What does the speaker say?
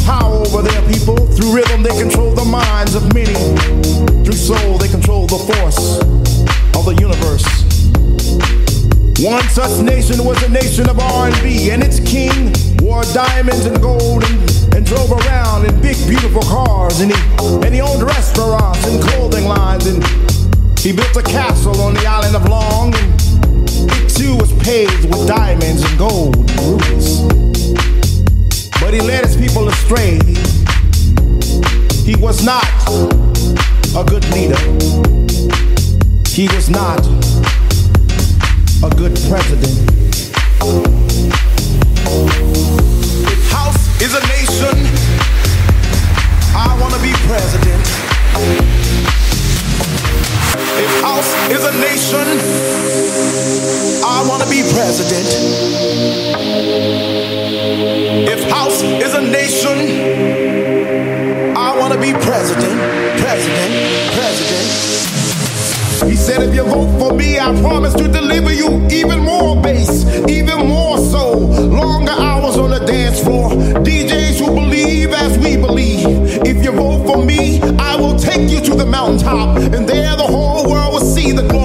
power over their people. Through rhythm they control the minds of many. Through soul they control the force of the universe. One such nation was a nation of R&B, and its king wore diamonds and gold and drove around in big beautiful cars, and he owned restaurants and clothing lines, and he built a castle on the island of Long, and it too was paved with diamonds and gold and rubies. But he led his people astray. He was not a good leader. He was not a good president. If house is a nation, I want to be president. If house is a nation, I want to be president. If house is a nation, I want to be president, president. He said, if you vote for me, I promise to deliver you even more bass, even more soul, longer hours on the dance floor, DJs who believe as we believe. If you vote for me, I will take you to the mountaintop, and there the whole world will see the glory